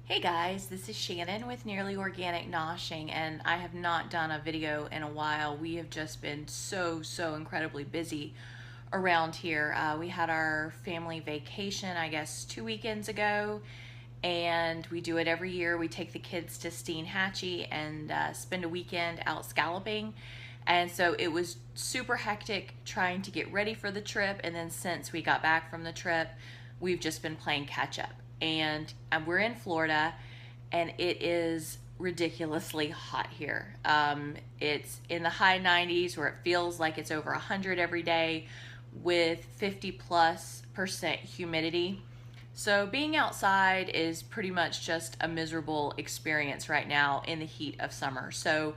Hey guys, this is Shannon with Nearly Organic Noshing, and I have not done a video in a while. We have just been so incredibly busy around here. We had our family vacation, I guess, 2 weekends ago, and we do it every year. We take the kids to Steinhatchee and spend a weekend out scalloping. And so it was super hectic trying to get ready for the trip, and then since we got back from the trip, we've just been playing catch up. And we're in Florida, and it is ridiculously hot here. It's in the high 90s where it feels like it's over 100 every day with 50+% humidity. So being outside is pretty much just a miserable experience right now in the heat of summer. So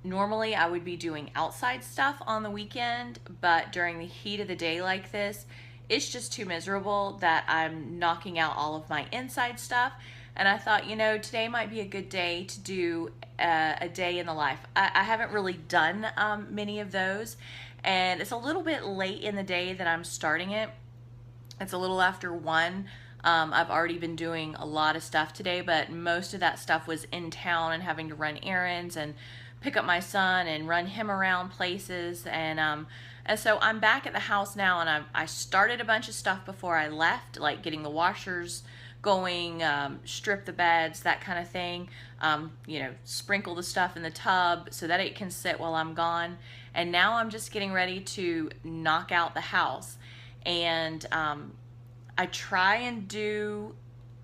normally I would be doing outside stuff on the weekend, but during the heat of the day like this, it's just too miserable that I'm knocking out all of my inside stuff. And I thought, today might be a good day to do a day in the life. I haven't really done many of those, and it's a little bit late in the day that I'm starting it. It's a little after 1. I've already been doing a lot of stuff today, but most of that stuff was in town and having to run errands and pick up my son and run him around places. And so I'm back at the house now, and I started a bunch of stuff before I left, like getting the washers going, strip the beds, that kind of thing. Sprinkle the stuff in the tub so that it can sit while I'm gone. And now I'm just getting ready to knock out the house. And I try and do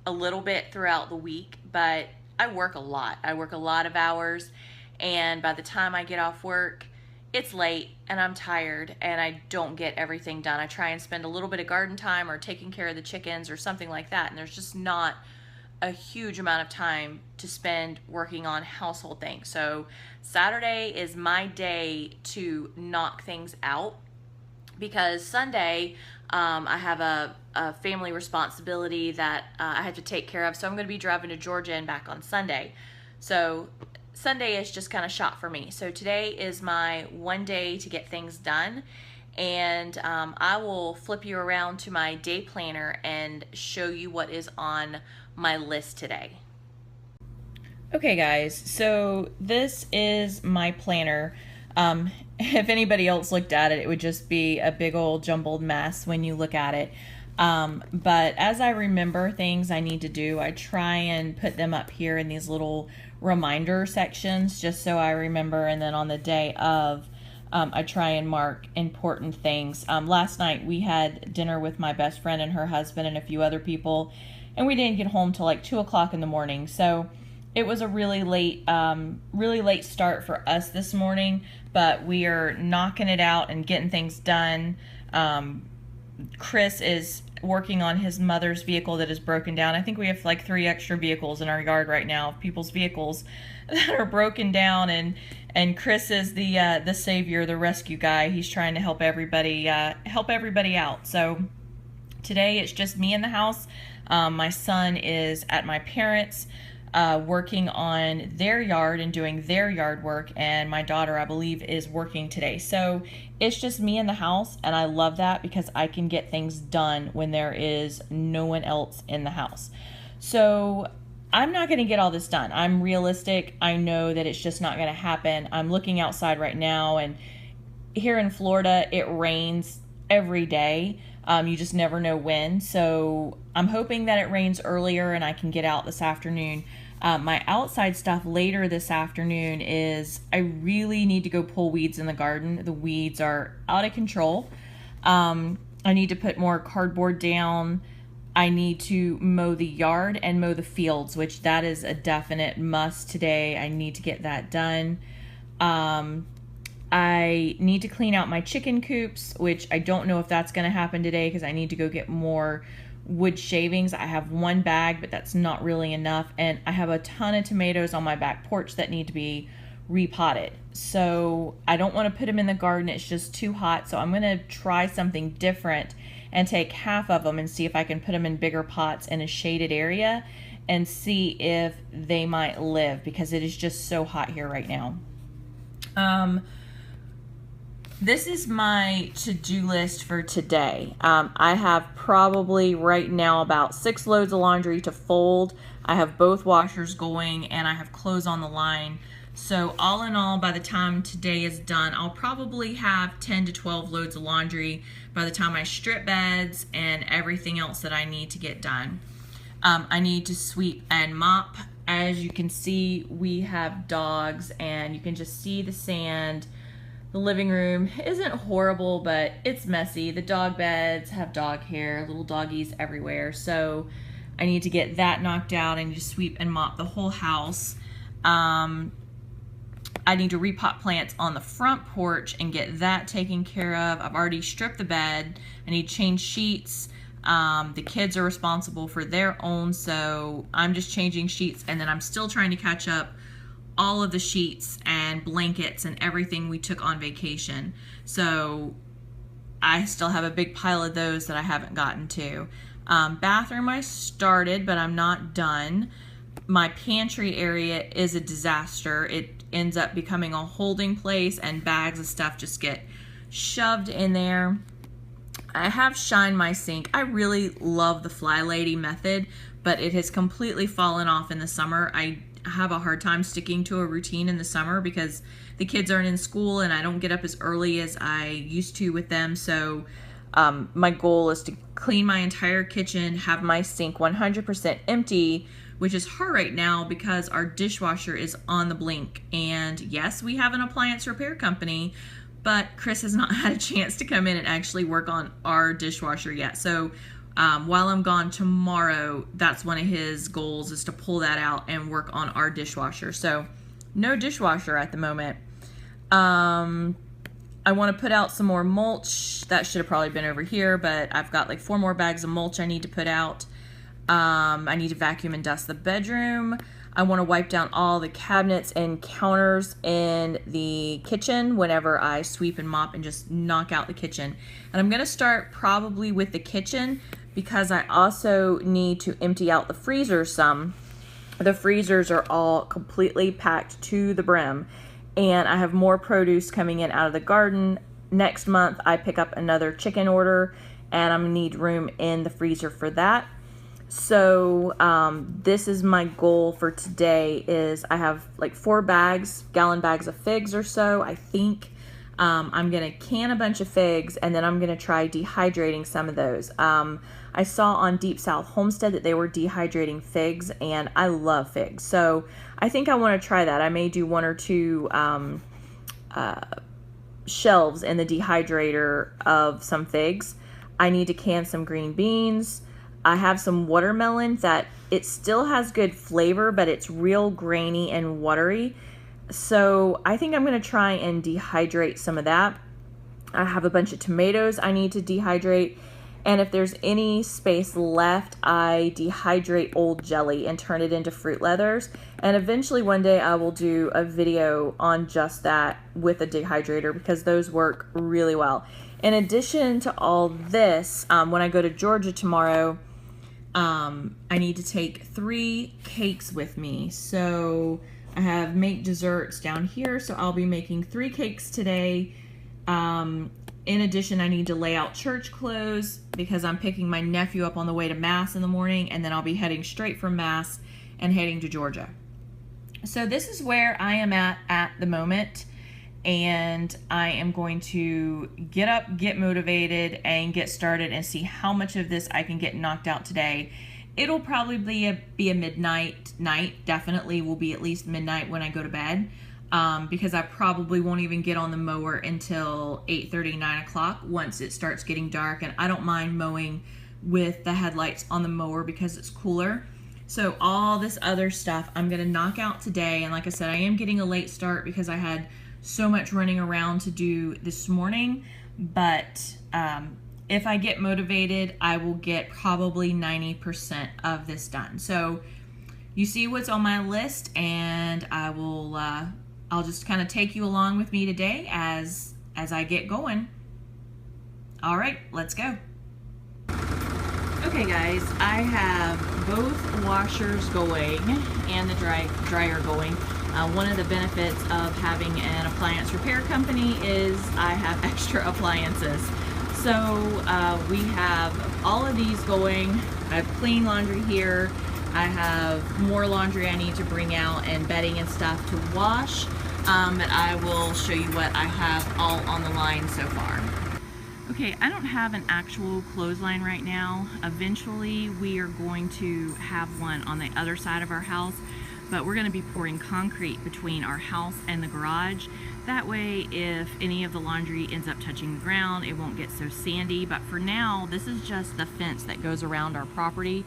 a little bit throughout the week, but I work a lot. I work a lot of hours, and by the time I get off work, it's late and I'm tired and I don't get everything done. I try and spend a little bit of garden time or taking care of the chickens or something like that, and there's just not a huge amount of time to spend working on household things. So Saturday is my day to knock things out, because Sunday I have a family responsibility that I have to take care of. So I'm going to be driving to Georgia and back on Sunday. So Sunday is just kind of shot for me. So today is my one day to get things done. And I will flip you around to my day planner and show you what is on my list today. Okay guys, so this is my planner. If anybody else looked at it, it would just be a big old jumbled mess when you look at it. But as I remember things I need to do, I try and put them up here in these little reminder sections just so I remember. And then on the day of, I try and mark important things. Last night we had dinner with my best friend and her husband and a few other people, and we didn't get home till like 2 o'clock in the morning. So it was a really late start for us this morning, but we are knocking it out and getting things done. Chris is working on his mother's vehicle that is broken down. I think we have like 3 extra vehicles in our yard right now, people's vehicles that are broken down, and Chris is the savior, the rescue guy. He's trying to help everybody out. So today it's just me in the house. My son is at my parents', working on their yard and doing their yard work, and my daughter, I believe, is working today. So it's just me in the house, and I love that because I can get things done when there is no one else in the house. So I'm not going to get all this done. I'm realistic. I know that it's just not going to happen. I'm looking outside right now, and here in Florida, it rains every day. You just never know when. So I'm hoping that it rains earlier and I can get out this afternoon. My outside stuff later this afternoon is I really need to go pull weeds in the garden. The weeds are out of control. I need to put more cardboard down. I need to mow the yard and mow the fields, which that is a definite must today. I need to get that done. I need to clean out my chicken coops, which I don't know if that's going to happen today because I need to go get more wood shavings. I have 1 bag, but that's not really enough. And I have a ton of tomatoes on my back porch that need to be repotted. So I don't want to put them in the garden. It's just too hot. So I'm going to try something different and take half of them and see if I can put them in bigger pots in a shaded area and see if they might live, because it is just so hot here right now. This is my to-do list for today. I have probably right now about 6 loads of laundry to fold. I have both washers going and I have clothes on the line. So all in all, by the time today is done, I'll probably have 10 to 12 loads of laundry by the time I strip beds and everything else that I need to get done. I need to sweep and mop. As you can see, we have dogs and you can just see the sand. The living room isn't horrible, but it's messy. The dog beds have dog hair, little doggies everywhere. So I need to get that knocked out. I need to sweep and mop the whole house. I need to repot plants on the front porch and get that taken care of. I've already stripped the bed. I need to change sheets. The kids are responsible for their own, so I'm just changing sheets, and then I'm still trying to catch up all of the sheets and blankets and everything we took on vacation. So I still have a big pile of those that I haven't gotten to. Bathroom I started, but I'm not done. My pantry area is a disaster. It ends up becoming a holding place and bags of stuff just get shoved in there. I have shined my sink. I really love the Fly Lady method, but it has completely fallen off in the summer. I have a hard time sticking to a routine in the summer because the kids aren't in school and I don't get up as early as I used to with them. So my goal is to clean my entire kitchen, have my sink 100% empty, which is hard right now because our dishwasher is on the blink. And yes, we have an appliance repair company, but Chris has not had a chance to come in and actually work on our dishwasher yet. So while I'm gone tomorrow, that's one of his goals, is to pull that out and work on our dishwasher. So no dishwasher at the moment. I want to put out some more mulch. That should have probably been over here, but I've got like 4 more bags of mulch I need to put out. I need to vacuum and dust the bedroom. I want to wipe down all the cabinets and counters in the kitchen whenever I sweep and mop and just knock out the kitchen. And I'm going to start probably with the kitchen because I also need to empty out the freezer some. The freezers are all completely packed to the brim, and I have more produce coming in out of the garden. Next month I pick up another chicken order and I'm going to need room in the freezer for that. So this is my goal for today. Is I have like 4 gallon bags of figs or so, I think. I'm gonna can a bunch of figs and then I'm gonna try dehydrating some of those. I saw on Deep South Homestead that they were dehydrating figs, and I love figs. So I think I want to try that. I may do 1 or 2 shelves in the dehydrator of some figs. I need to can some green beans. I have some watermelon that it still has good flavor, but it's real grainy and watery. So I think I'm going to try and dehydrate some of that. I have a bunch of tomatoes I need to dehydrate. And if there's any space left, I dehydrate old jelly and turn it into fruit leathers. And eventually one day I will do a video on just that with a dehydrator because those work really well. In addition to all this, when I go to Georgia tomorrow, I need to take 3 cakes with me. So I have make desserts down here, so I'll be making 3 cakes today. In addition, I need to lay out church clothes because I'm picking my nephew up on the way to Mass in the morning, and then I'll be heading straight from Mass and heading to Georgia. So this is where I am at the moment, and I am going to get up, get motivated, and get started and see how much of this I can get knocked out today. It'll probably be a midnight night. Definitely will be at least midnight when I go to bed. Because I probably won't even get on the mower until 8:30, 9 o'clock once it starts getting dark. And I don't mind mowing with the headlights on the mower because it's cooler. So all this other stuff I'm going to knock out today. And like I said, I am getting a late start because I had so much running around to do this morning. But if I get motivated, I will get probably 90% of this done. So you see what's on my list, and I will... I'll just kind of take you along with me today as I get going. All right, let's go. Okay guys, I have both washers going and the dryer going. One of the benefits of having an appliance repair company is I have extra appliances. So we have all of these going. I have clean laundry here. I have more laundry I need to bring out and bedding and stuff to wash. But I will show you what I have all on the line so far. Okay, I don't have an actual clothesline right now. Eventually we are going to have one on the other side of our house, but we're going to be pouring concrete between our house and the garage. That way, if any of the laundry ends up touching the ground, it won't get so sandy. But for now, this is just the fence that goes around our property,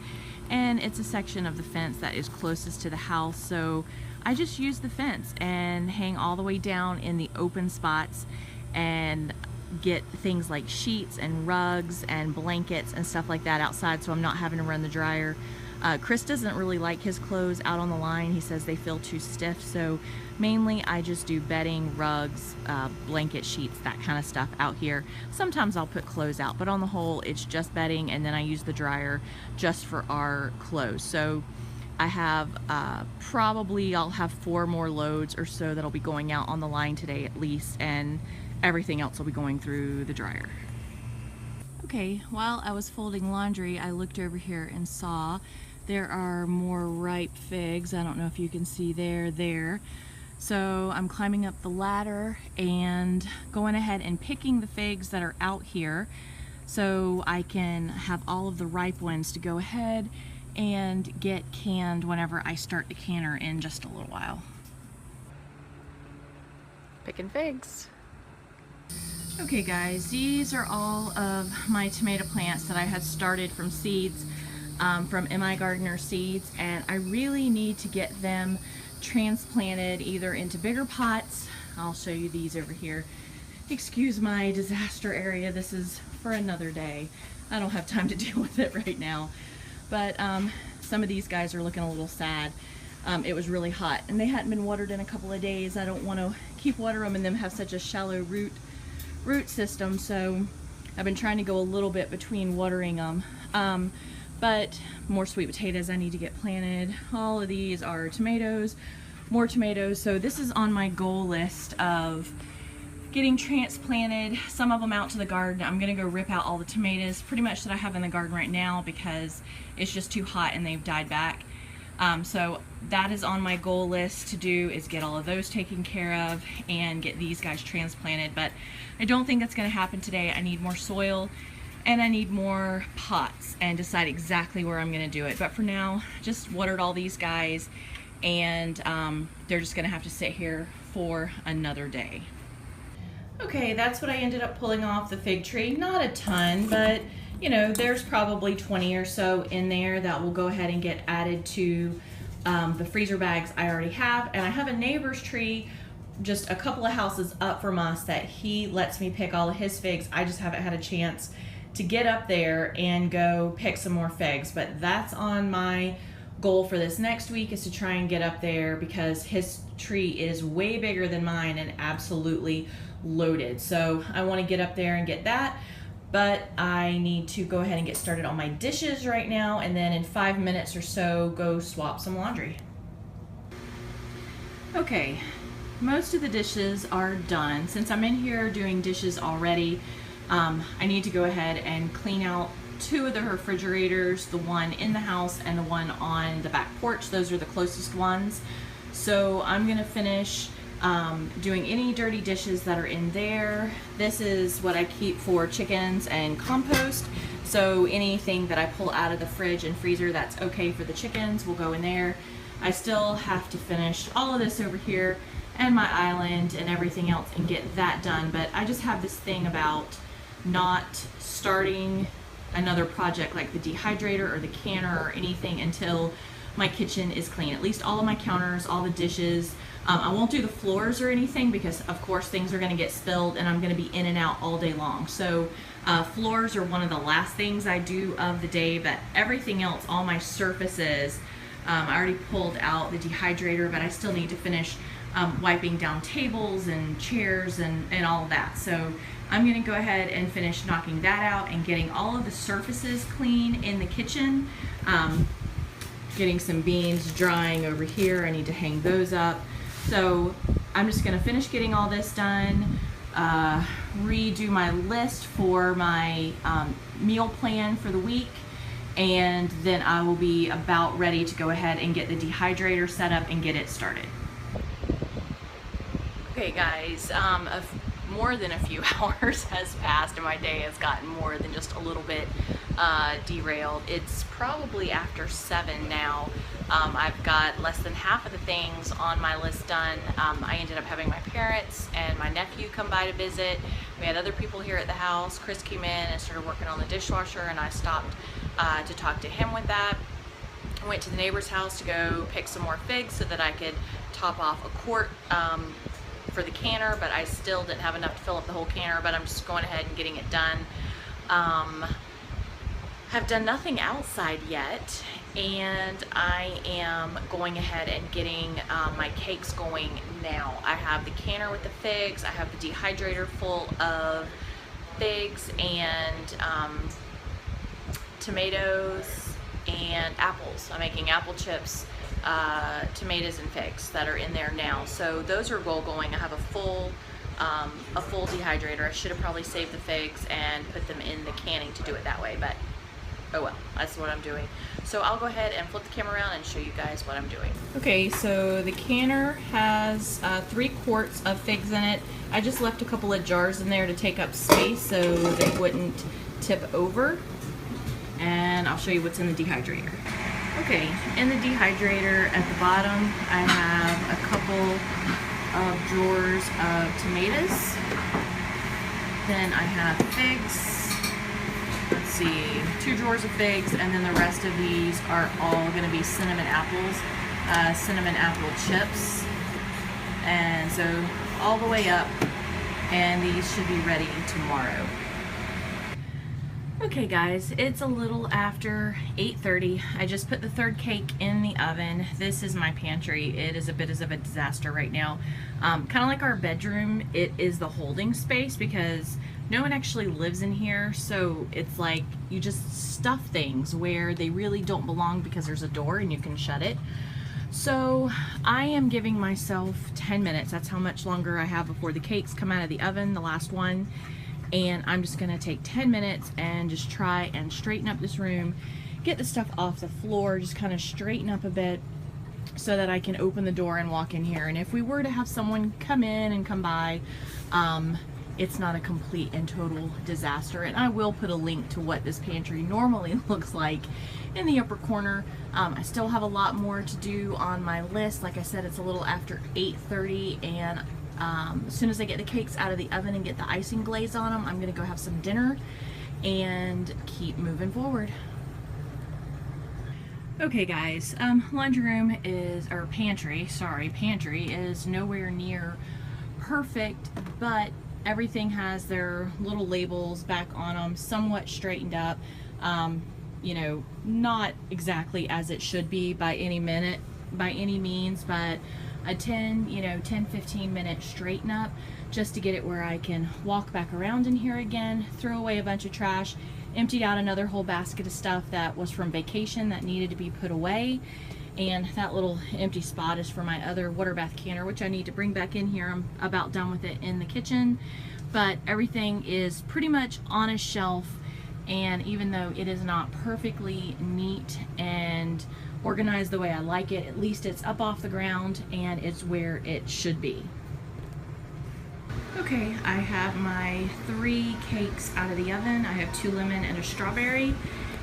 and it's a section of the fence that is closest to the house. So I just use the fence and hang all the way down in the open spots and get things like sheets and rugs and blankets and stuff like that outside, so I'm not having to run the dryer. Chris doesn't really like his clothes out on the line. He says they feel too stiff, so mainly I just do bedding, rugs, blanket sheets, that kind of stuff out here. Sometimes I'll put clothes out, but on the whole it's just bedding, and then I use the dryer just for our clothes. So I have probably I'll have 4 more loads or so that'll be going out on the line today at least, and everything else will be going through the dryer. Okay, while I was folding laundry, I looked over here and saw there are more ripe figs. I don't know if you can see there. So I'm climbing up the ladder and going ahead and picking the figs that are out here so I can have all of the ripe ones to go ahead and get canned whenever I start the canner in just a little while. Picking figs. Okay guys, these are all of my tomato plants that I had started from seeds, from M.I. Gardener Seeds, and I really need to get them transplanted either into bigger pots. I'll show you these over here. Excuse my disaster area, this is for another day. I don't have time to deal with it right now. But some of these guys are looking a little sad. It was really hot and they hadn't been watered in a couple of days. I don't want to keep watering them and them have such a shallow root system, so I've been trying to go a little bit between watering them. But more sweet potatoes I need to get planted. All of these are tomatoes, more tomatoes. So this is on my goal list of getting transplanted, some of them out to the garden. I'm gonna go rip out all the tomatoes pretty much that I have in the garden right now because it's just too hot and they've died back. So that is on my goal list to do, is get all of those taken care of and get these guys transplanted. But I don't think that's going to happen today. I need more soil and I need more pots and decide exactly where I'm going to do it. But for now, just watered all these guys and they're just going to have to sit here for another day. Okay, that's what I ended up pulling off the fig tree. Not a ton, but you know, there's probably 20 or so in there that will go ahead and get added to the freezer bags I already have. And I have a neighbor's tree just a couple of houses up from us that he lets me pick all of his figs. I just haven't had a chance to get up there and go pick some more figs, but that's on my goal for this next week, is to try and get up there because his tree is way bigger than mine and absolutely loaded. So I want to get up there and get that. But I need to go ahead and get started on my dishes right now, and then in 5 minutes or so go swap some laundry. Okay, most of the dishes are done. Since I'm in here doing dishes already, I need to go ahead and clean out 2 of the refrigerators, the one in the house and the one on the back porch. Those are the closest ones. So I'm gonna finish doing any dirty dishes that are in there. This is what I keep for chickens and compost. So anything that I pull out of the fridge and freezer that's okay for the chickens will go in there. I still have to finish all of this over here and my island and everything else and get that done. But I just have this thing about not starting another project like the dehydrator or the canner or anything until my kitchen is clean. At least all of my counters, all the dishes. I won't do the floors or anything because of course things are going to get spilled and I'm going to be in and out all day long. So floors are one of the last things I do of the day, but everything else, all my surfaces, I already pulled out the dehydrator, but I still need to finish wiping down tables and chairs and all of that. So I'm going to go ahead and finish knocking that out and getting all of the surfaces clean in the kitchen. Getting some beans drying over here. I need to hang those up. So I'm just gonna finish getting all this done, redo my list for my meal plan for the week, and then I will be about ready to go ahead and get the dehydrator set up and get it started. Okay guys, more than a few hours has passed and my day has gotten more than just a little bit derailed. It's probably after 7 now. I've got less than half of the things on my list done. I ended up having my parents and my nephew come by to visit. We had other people here at the house. Chris came in and started working on the dishwasher, and I stopped to talk to him with that. I went to the neighbor's house to go pick some more figs so that I could top off a quart for the canner, but I still didn't have enough to fill up the whole canner, but I'm just going ahead and getting it done. Have done nothing outside yet, and I am going ahead and getting my cakes going now. I have the canner with the figs, I have the dehydrator full of figs and tomatoes and apples. I'm making apple chips, tomatoes and figs that are in there now. So those are all going. I have a full dehydrator. I should have probably saved the figs and put them in the canning to do it that way, but oh well, that's what I'm doing. So I'll go ahead and flip the camera around and show you guys what I'm doing. Okay, so the canner has 3 quarts of figs in it. I just left a couple of jars in there to take up space so they wouldn't tip over. And I'll show you what's in the dehydrator. Okay, in the dehydrator at the bottom, I have a couple of drawers of tomatoes. Then I have figs. Let's see, 2 drawers of figs, and then the rest of these are all going to be cinnamon apples, cinnamon apple chips. And so all the way up, and these should be ready tomorrow. Okay guys, it's a little after 8:30. I just put the 3rd cake in the oven. This is my pantry. It is a bit of a disaster right now. Kind of like our bedroom, it is the holding space because no one actually lives in here, so it's like you just stuff things where they really don't belong because there's a door and you can shut it. So I am giving myself 10 minutes. That's how much longer I have before the cakes come out of the oven, the last one. And I'm just gonna take 10 minutes and just try and straighten up this room, get the stuff off the floor, just kind of straighten up a bit so that I can open the door and walk in here. And if we were to have someone come in and come by, it's not a complete and total disaster. And I will put a link to what this pantry normally looks like in the upper corner. I still have a lot more to do on my list. Like I said, it's a little after 8:30, and as soon as I get the cakes out of the oven and get the icing glaze on them, I'm gonna go have some dinner and keep moving forward. Okay guys, laundry room is, or pantry, sorry, pantry is nowhere near perfect, but everything has their little labels back on them, somewhat straightened up. You know, not exactly as it should be by any means, but a 10-15 minute straighten up just to get it where I can walk back around in here again, throw away a bunch of trash, emptied out another whole basket of stuff that was from vacation that needed to be put away, and that little empty spot is for my other water bath canner, which I need to bring back in here. I'm about done with it in the kitchen, but everything is pretty much on a shelf, and even though it is not perfectly neat and organized the way I like it, at least it's up off the ground and it's where it should be. Okay, I have my 3 cakes out of the oven. I have 2 lemon and a strawberry,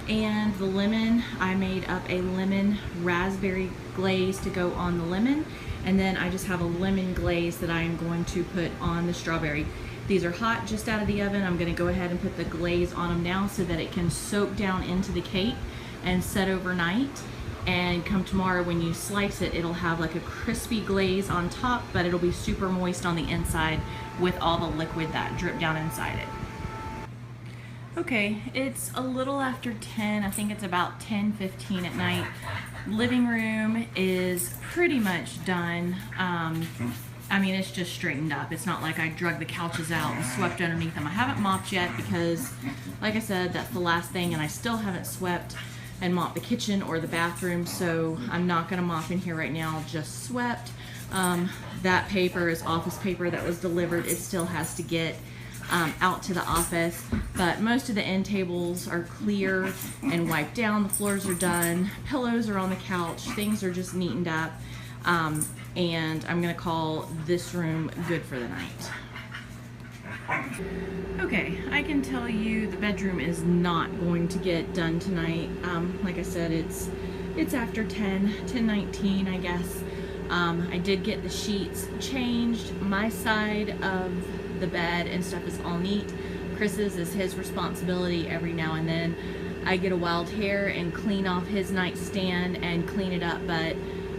and the lemon, I made up a lemon raspberry glaze to go on the lemon, and then I just have a lemon glaze that I am going to put on the strawberry. These are hot, just out of the oven. I'm going to go ahead and put the glaze on them now so that it can soak down into the cake and set overnight. And come tomorrow when you slice it, it'll have like a crispy glaze on top, but it'll be super moist on the inside with all the liquid that dripped down inside it. Okay, it's a little after 10. I think it's about 10:15 at night. Living room is pretty much done. I mean, it's just straightened up. It's not like I drug the couches out and swept underneath them. I haven't mopped yet because, like I said, that's the last thing, and I still haven't swept and mop the kitchen or the bathroom, so I'm not gonna mop in here right now, just swept. That paper is office paper that was delivered. It still has to get out to the office, but most of the end tables are clear and wiped down. The floors are done. Pillows are on the couch. Things are just neatened up. And I'm gonna call this room good for the night. Okay, I can tell you the bedroom is not going to get done tonight. Like I said, it's after 10:19, I guess. I did get the sheets changed. My side of the bed and stuff is all neat. Chris's is his responsibility. Every now and then I get a wild hair and clean off his nightstand and clean it up, but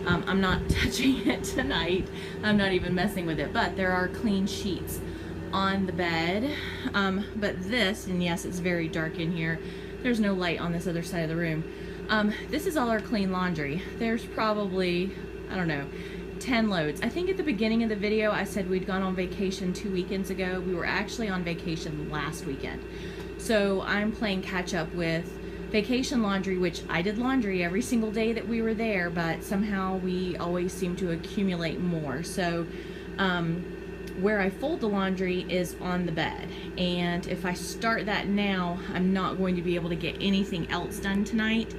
I'm not touching it tonight. I'm not even messing with it, but there are clean sheets on the bed. But this, and yes, it's very dark in here. There's no light on this other side of the room. This is all our clean laundry. There's probably, I don't know, 10 loads. I think at the beginning of the video I said we'd gone on vacation 2 weekends ago. We were actually on vacation last weekend. So I'm playing catch up with vacation laundry, which I did laundry every single day that we were there, but somehow we always seem to accumulate more. So where I fold the laundry is on the bed, and if I start that now, I'm not going to be able to get anything else done tonight.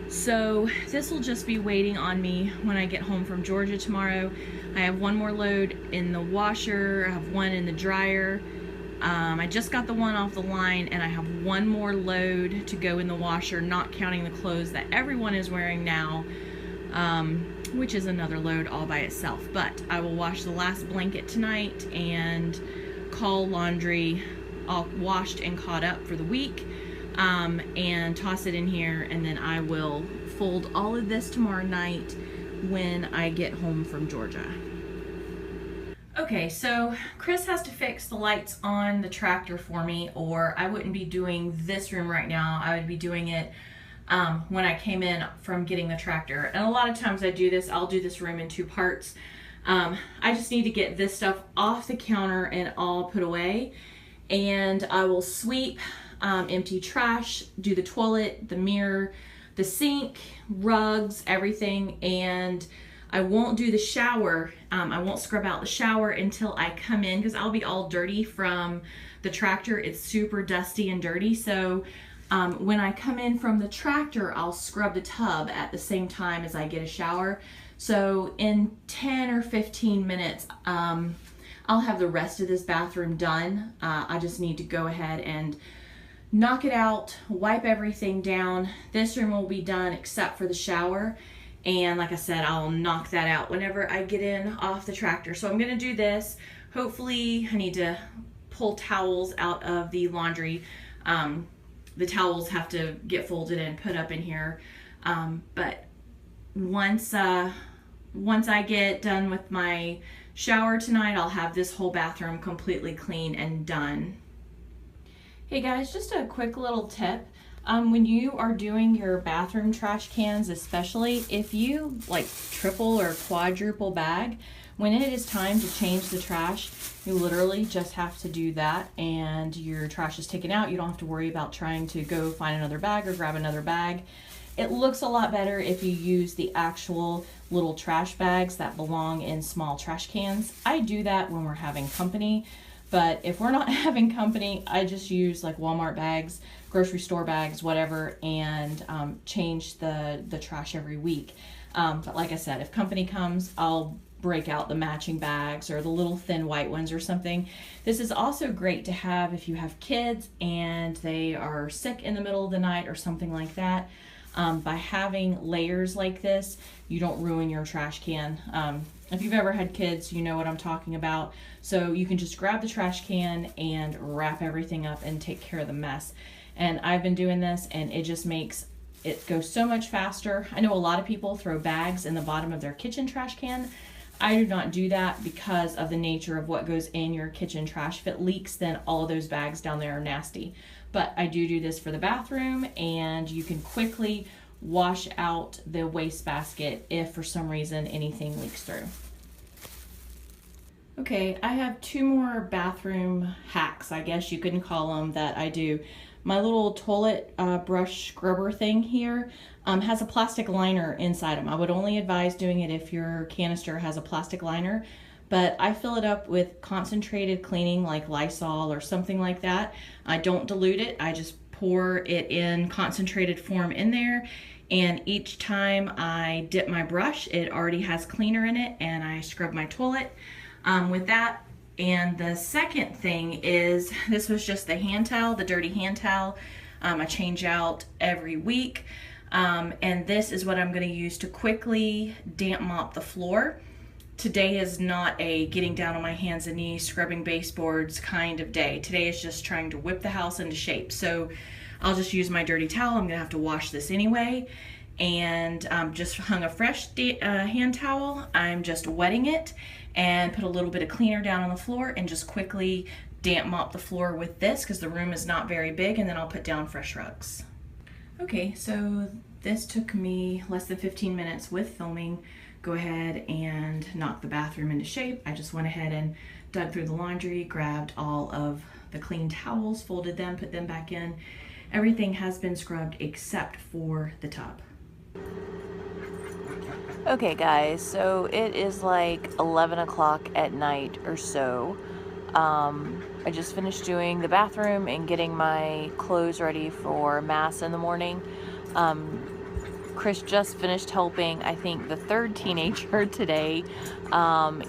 So this will just be waiting on me when I get home from Georgia tomorrow. I have one more load in the washer, I have one in the dryer. I just got the one off the line, and I have one more load to go in the washer, not counting the clothes that everyone is wearing now, which is another load all by itself. But I will wash the last blanket tonight and call laundry all washed and caught up for the week, and toss it in here, and then I will fold all of this tomorrow night when I get home from Georgia. Okay, so Chris has to fix the lights on the tractor for me, or I wouldn't be doing this room right now. I would be doing it when I came in from getting the tractor. And a lot of times I do this, I'll do this room in 2 parts. I just need to get this stuff off the counter and all put away. And I will sweep, empty trash, do the toilet, the mirror, the sink, rugs, everything. And I won't do the shower. I won't scrub out the shower until I come in, because I'll be all dirty from the tractor. It's super dusty and dirty. So when I come in from the tractor, I'll scrub the tub at the same time as I get a shower. So in 10 or 15 minutes, I'll have the rest of this bathroom done. I just need to go ahead and knock it out, wipe everything down. This room will be done except for the shower. And like I said, I'll knock that out whenever I get in off the tractor. So I'm gonna do this. Hopefully, I need to pull towels out of the laundry. The towels have to get folded and put up in here. But once I get done with my shower tonight, I'll have this whole bathroom completely clean and done. Hey guys, just a quick little tip. When you are doing your bathroom trash cans, especially if you like triple or quadruple bag, when it is time to change the trash, you literally just have to do that and your trash is taken out. You don't have to worry about trying to go find another bag or grab another bag. It looks a lot better if you use the actual little trash bags that belong in small trash cans. I do that when we're having company, but if we're not having company, I just use like Walmart bags, grocery store bags, whatever, and change the trash every week. But like I said, if company comes, I'll break out the matching bags or the little thin white ones or something. This is also great to have if you have kids and they are sick in the middle of the night or something like that. By having layers like this, you don't ruin your trash can. If you've ever had kids, you know what I'm talking about. So you can just grab the trash can and wrap everything up and take care of the mess. And I've been doing this and it just makes it go so much faster. I know a lot of people throw bags in the bottom of their kitchen trash can. I do not do that because of the nature of what goes in your kitchen trash. If it leaks, then all of those bags down there are nasty. But I do this for the bathroom, and you can quickly wash out the wastebasket if for some reason anything leaks through. Okay, I have 2 more bathroom hacks, I guess you can call them, that I do. My little toilet brush scrubber thing here has a plastic liner inside them. I would only advise doing it if your canister has a plastic liner, but I fill it up with concentrated cleaning like Lysol or something like that. I don't dilute it. I just pour it in concentrated form in there, and each time I dip my brush, it already has cleaner in it, and I scrub my toilet with that. And the second thing is, this was just the hand towel, the dirty hand towel. I change out every week. And this is what I'm going to use to quickly damp mop the floor. Today is not a getting down on my hands and knees, scrubbing baseboards kind of day. Today is just trying to whip the house into shape. So I'll just use my dirty towel. I'm going to have to wash this anyway. And just hung a fresh hand towel. I'm just wetting it and put a little bit of cleaner down on the floor and just quickly damp mop the floor with this because the room is not very big, and then I'll put down fresh rugs. Okay, so this took me less than 15 minutes with filming. Go ahead and knock the bathroom into shape. I just went ahead and dug through the laundry, grabbed all of the clean towels, folded them, put them back in. Everything has been scrubbed except for the tub. Okay guys, so it is like 11 o'clock at night or so. I just finished doing the bathroom and getting my clothes ready for mass in the morning. Chris just finished helping, I think, the third teenager today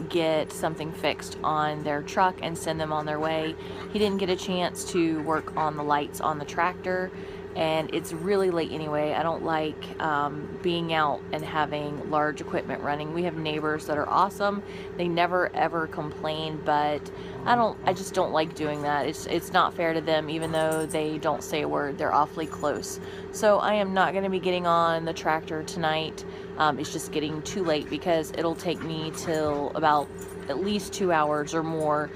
get something fixed on their truck and send them on their way. He didn't get a chance to work on the lights on the tractor, and it's really late anyway. I don't like being out and having large equipment running. We have neighbors that are awesome. They never ever complain, but I just don't like doing that. It's not fair to them, even though they don't say a word. They're awfully close. So I am not going to be getting on the tractor tonight. It's just getting too late because it'll take me till about at least 2 hours or more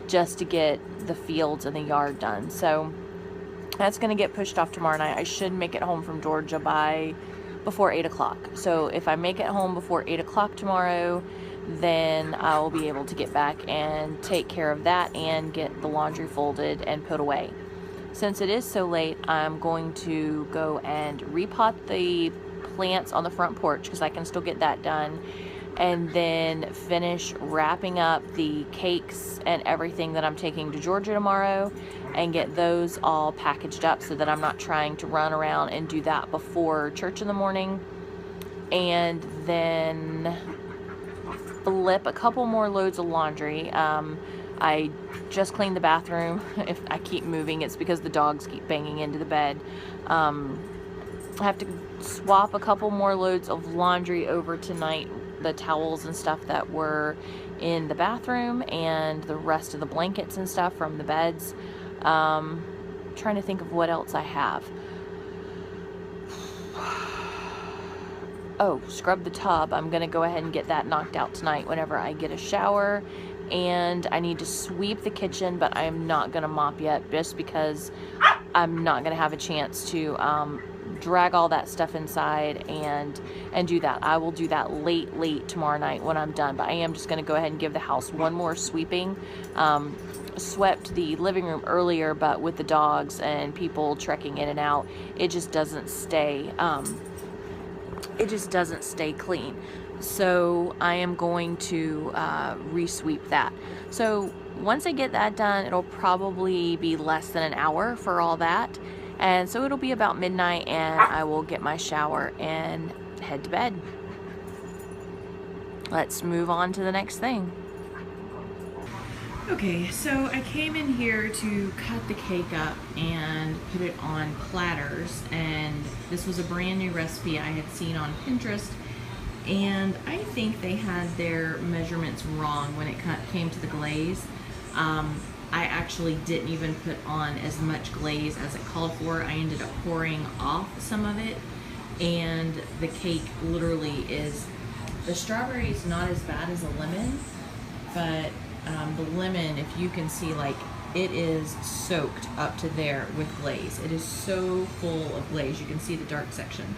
just to get the fields and the yard done. So that's going to get pushed off tomorrow night. I should make it home from Georgia before 8 o'clock. So if I make it home before 8 o'clock tomorrow, then I'll be able to get back and take care of that and get the laundry folded and put away. Since it is so late, I'm going to go and repot the plants on the front porch because I can still get that done, and then finish wrapping up the cakes and everything that I'm taking to Georgia tomorrow and get those all packaged up so that I'm not trying to run around and do that before church in the morning. And then flip a couple more loads of laundry. I just cleaned the bathroom. If I keep moving, it's because the dogs keep banging into the bed. I have to swap a couple more loads of laundry over tonight, the towels and stuff that were in the bathroom and the rest of the blankets and stuff from the beds. Trying to think of what else I have. Oh, scrub the tub. I'm gonna go ahead and get that knocked out tonight whenever I get a shower. And I need to sweep the kitchen, but I am not gonna mop yet just because I'm not gonna have a chance to drag all that stuff inside and do that. I will do that late tomorrow night when I'm done, but I am just gonna go ahead and give the house one more sweeping. Swept the living room earlier, but with the dogs and people trekking in and out, it just doesn't stay clean. So I am going to re-sweep that. So once I get that done, it'll probably be less than an hour for all that. And so it'll be about midnight and I will get my shower and head to bed. Let's move on to the next thing. Okay, so I came in here to cut the cake up and put it on platters, and this was a brand new recipe I had seen on Pinterest, and I think they had their measurements wrong when it came to the glaze. I actually didn't even put on as much glaze as it called for. I ended up pouring off some of it, and the cake literally is, the strawberry is not as bad as a lemon, but the lemon, if you can see, like, it is soaked up to there with glaze. It is so full of glaze. You can see the dark section.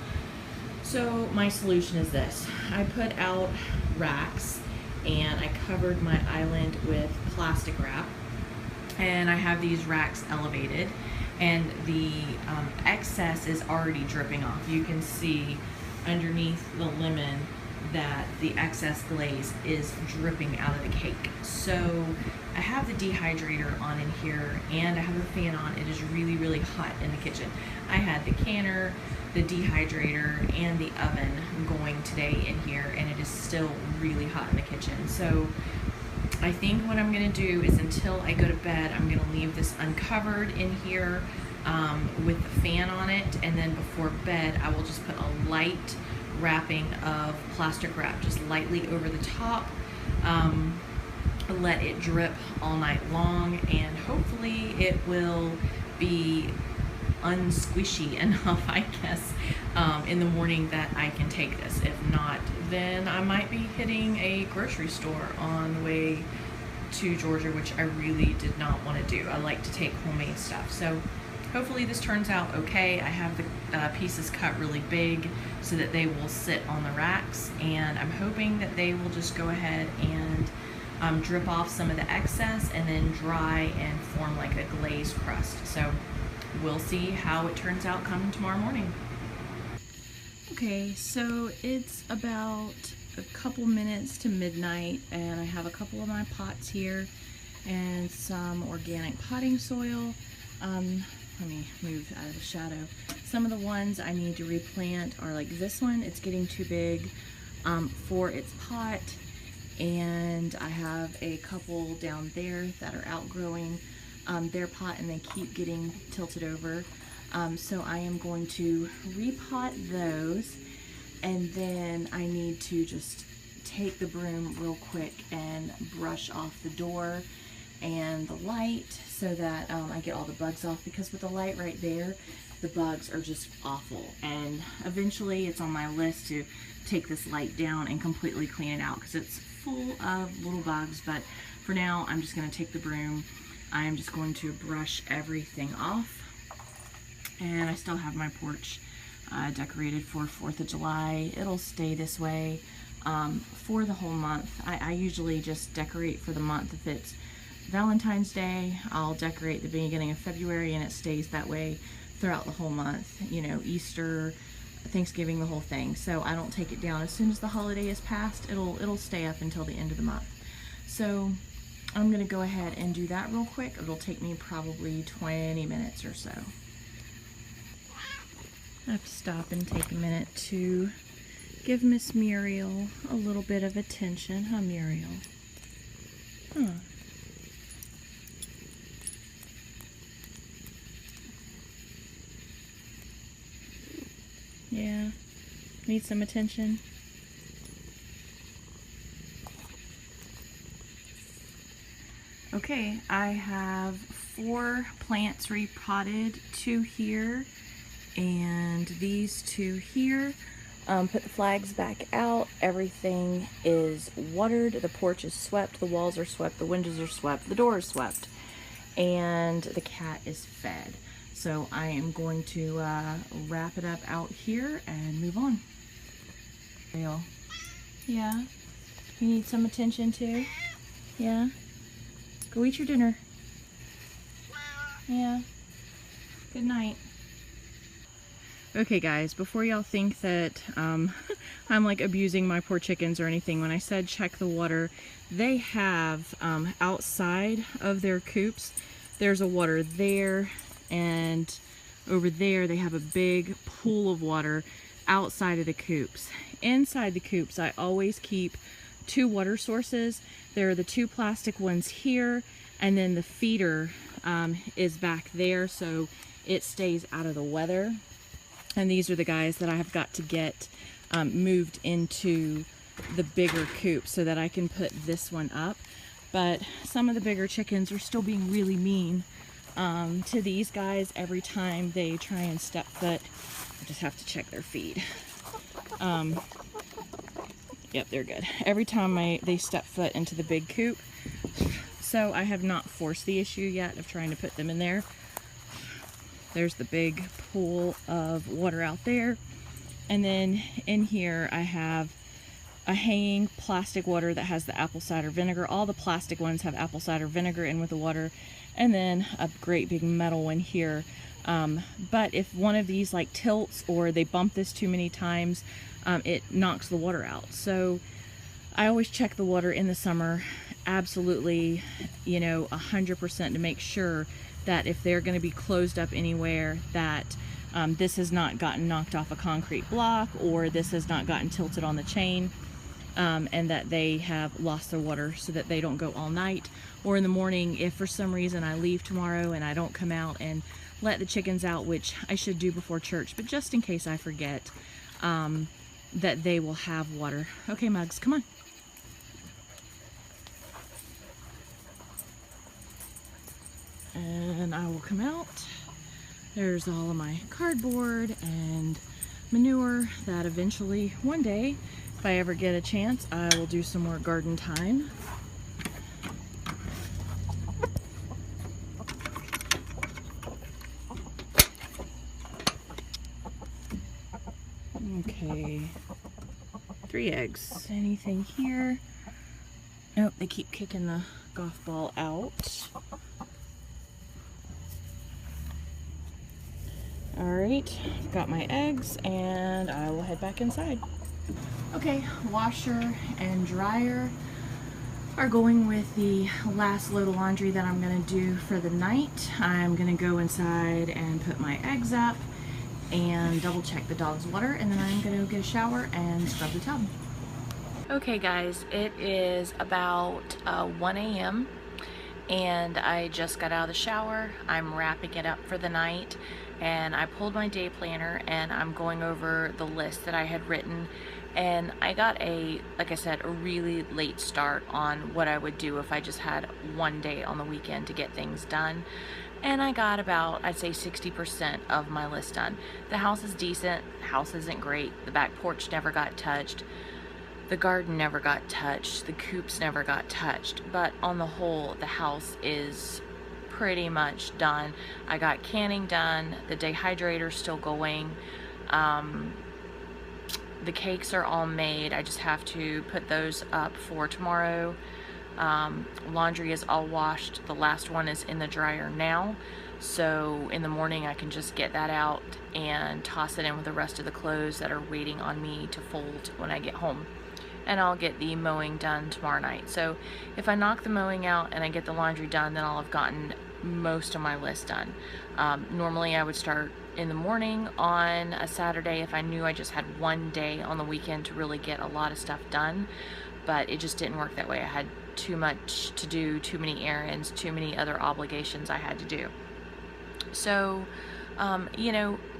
So my solution is this. I put out racks and I covered my island with plastic wrap, and I have these racks elevated, and the excess is already dripping off. You can see underneath the lemon that the excess glaze is dripping out of the cake. So I have the dehydrator on in here and I have the fan on. It is really, really hot in the kitchen. I had the canner, the dehydrator, and the oven going today in here, and it is still really hot in the kitchen. So I think what I'm gonna do is, until I go to bed, I'm gonna leave this uncovered in here with the fan on it, and then before bed I will just put a light wrapping of plastic wrap just lightly over the top, let it drip all night long, and hopefully it will be unsquishy enough, I guess, in the morning that I can take this. If not, then I might be hitting a grocery store on the way to Georgia, which I really did not want to do. I like to take homemade stuff. So hopefully this turns out okay. I have the pieces cut really big so that they will sit on the racks, and I'm hoping that they will just go ahead and drip off some of the excess and then dry and form like a glazed crust. So we'll see how it turns out come tomorrow morning. Okay, so it's about a couple minutes to midnight, and I have a couple of my pots here and some organic potting soil. Let me move out of the shadow. Some of the ones I need to replant are like this one. It's getting too big for its pot, and I have a couple down there that are outgrowing their pot, and they keep getting tilted over. So I am going to repot those, and then I need to just take the broom real quick and brush off the door and the light so that I get all the bugs off, because with the light right there, the bugs are just awful. And eventually it's on my list to take this light down and completely clean it out, because it's full of little bugs. But for now, I'm just going to take the broom. I'm just going to brush everything off. And I still have my porch decorated for 4th of July. It'll stay this way for the whole month. I usually just decorate for the month. If it's Valentine's Day, I'll decorate the beginning of February, and it stays that way throughout the whole month. You know, Easter, Thanksgiving, the whole thing. So I don't take it down. As soon as the holiday is passed, it'll stay up until the end of the month. So I'm gonna go ahead and do that real quick. It'll take me probably 20 minutes or so. I have to stop and take a minute to give Miss Muriel a little bit of attention. Huh, Muriel? Huh. Yeah, need some attention. Okay, I have 4 plants repotted, 2 here and these 2 here. Put the flags back out. Everything is watered. The porch is swept. The walls are swept. The windows are swept. The door is swept. And the cat is fed. So I am going to wrap it up out here and move on. Yeah? You need some attention too? Yeah? Go eat your dinner. Yeah. Good night. Okay guys, before y'all think that I'm like abusing my poor chickens or anything, when I said check the water, they have outside of their coops, there's a water there, and over there they have a big pool of water outside of the coops. Inside the coops, I always keep 2 water sources. There are the 2 plastic ones here, and then the feeder is back there, so it stays out of the weather. And these are the guys that I have got to get moved into the bigger coop so that I can put this one up. But some of the bigger chickens are still being really mean to these guys. Every time they try and step foot, I just have to check their feed. Yep, they're good. Every time they step foot into the big coop. So I have not forced the issue yet of trying to put them in there. There's the big pool of water out there. And then in here I have a hanging plastic water that has the apple cider vinegar. All the plastic ones have apple cider vinegar in with the water. and then a great big metal one here. But if one of these like tilts or they bump this too many times, it knocks the water out. So I always check the water in the summer, absolutely, 100% to make sure that if they're going to be closed up anywhere, that this has not gotten knocked off a concrete block, or this has not gotten tilted on the chain, and that they have lost their water so that they don't go all night. Or in the morning, if for some reason I leave tomorrow and I don't come out and let the chickens out, which I should do before church, but just in case I forget, that they will have water. Okay, Mugs, come on. And I will come out. There's all of my cardboard and manure that eventually, one day, if I ever get a chance, I will do some more garden time. Okay, 3 eggs. Anything here? Nope, they keep kicking the golf ball out. Alright, got my eggs, and I will head back inside. Okay, washer and dryer are going with the last load of laundry that I'm going to do for the night. I'm going to go inside and put my eggs up and double check the dog's water, and then I'm going to get a shower and scrub the tub. Okay guys, it is about 1 a.m. and I just got out of the shower. I'm wrapping it up for the night, and I pulled my day planner and I'm going over the list that I had written, and I got like I said, a really late start on what I would do if I just had one day on the weekend to get things done. And I got about, I'd say 60% of my list done. The house is decent, the house isn't great, the back porch never got touched, the garden never got touched, the coops never got touched, but on the whole, the house is pretty much done. I got canning done, the dehydrator's still going, the cakes are all made. I just have to put those up for tomorrow. Laundry is all washed. The last one is in the dryer now, so in the morning I can just get that out and toss it in with the rest of the clothes that are waiting on me to fold when I get home. And I'll get the mowing done tomorrow night. So if I knock the mowing out and I get the laundry done, then I'll have gotten most of my list done. Normally I would start in the morning on a Saturday if I knew I just had one day on the weekend to really get a lot of stuff done, but it just didn't work that way. I had too much to do, too many errands, too many other obligations I had to do. So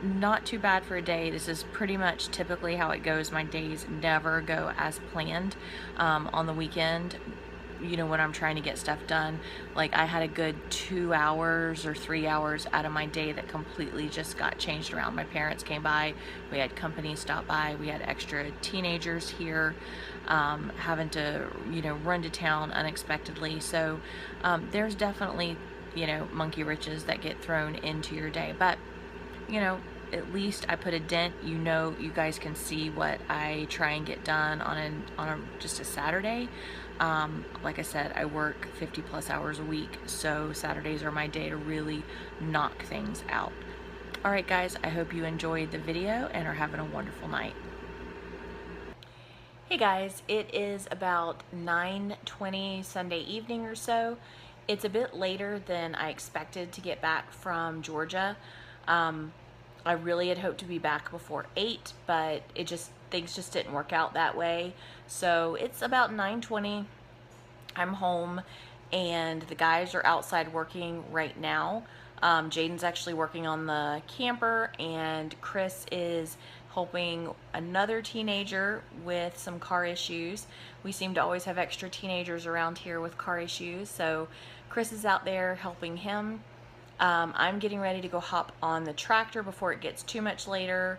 not too bad for a day. This is pretty much typically how it goes. My days never go as planned on the weekend, when I'm trying to get stuff done. Like, I had a good 2 hours or 3 hours out of my day that completely just got changed around. My parents came by, we had company stop by, we had extra teenagers here, having to, run to town unexpectedly. So there's definitely, monkey wrenches that get thrown into your day, but at least I put a dent. You guys can see what I try and get done on just a Saturday. Like I said, I work 50+ hours a week, so Saturdays are my day to really knock things out. Alright guys, I hope you enjoyed the video and are having a wonderful night. Hey guys, it is about 9:20 Sunday evening or so. It's a bit later than I expected to get back from Georgia. I really had hoped to be back before 8, but things just didn't work out that way. So it's about 9:20. I'm home, and the guys are outside working right now. Jaden's actually working on the camper, and Chris is helping another teenager with some car issues. We seem to always have extra teenagers around here with car issues, so Chris is out there helping him. I'm getting ready to go hop on the tractor before it gets too much later.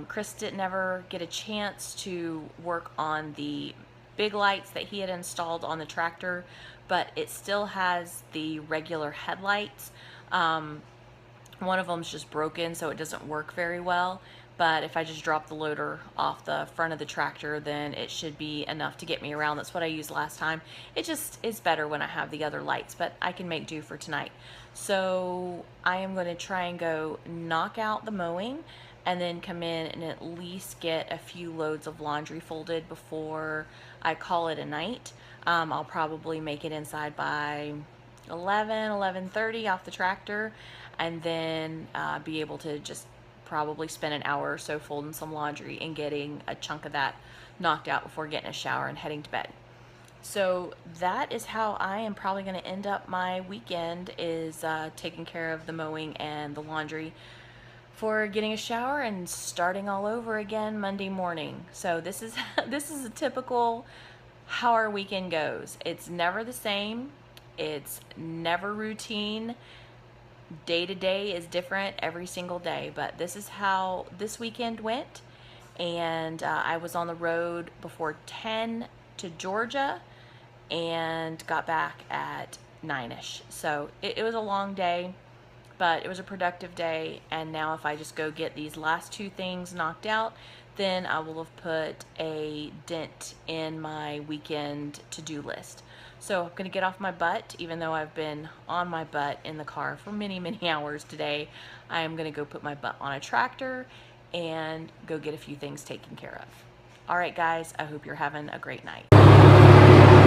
Chris didn't ever get a chance to work on the big lights that he had installed on the tractor, but it still has the regular headlights. One of them's just broken, so it doesn't work very well, but if I just drop the loader off the front of the tractor, then it should be enough to get me around. That's what I used last time. It just is better when I have the other lights, but I can make do for tonight. So I am going to try and go knock out the mowing and then come in and at least get a few loads of laundry folded before I call it a night. I'll probably make it inside by 11:30 off the tractor, and then be able to just probably spend an hour or so folding some laundry and getting a chunk of that knocked out before getting a shower and heading to bed. So that is how I am probably going to end up my weekend, is taking care of the mowing and the laundry for getting a shower and starting all over again Monday morning. So this is this is a typical how our weekend goes. It's never the same. It's never routine. Day to day is different every single day, but this is how this weekend went. And I was on the road before 10 to Georgia and got back at 9ish. So it was a long day, but it was a productive day. And now if I just go get these last two things knocked out, then I will have put a dent in my weekend to-do list. So I'm gonna get off my butt, even though I've been on my butt in the car for many, many hours today. I am gonna go put my butt on a tractor and go get a few things taken care of. All right, guys, I hope you're having a great night.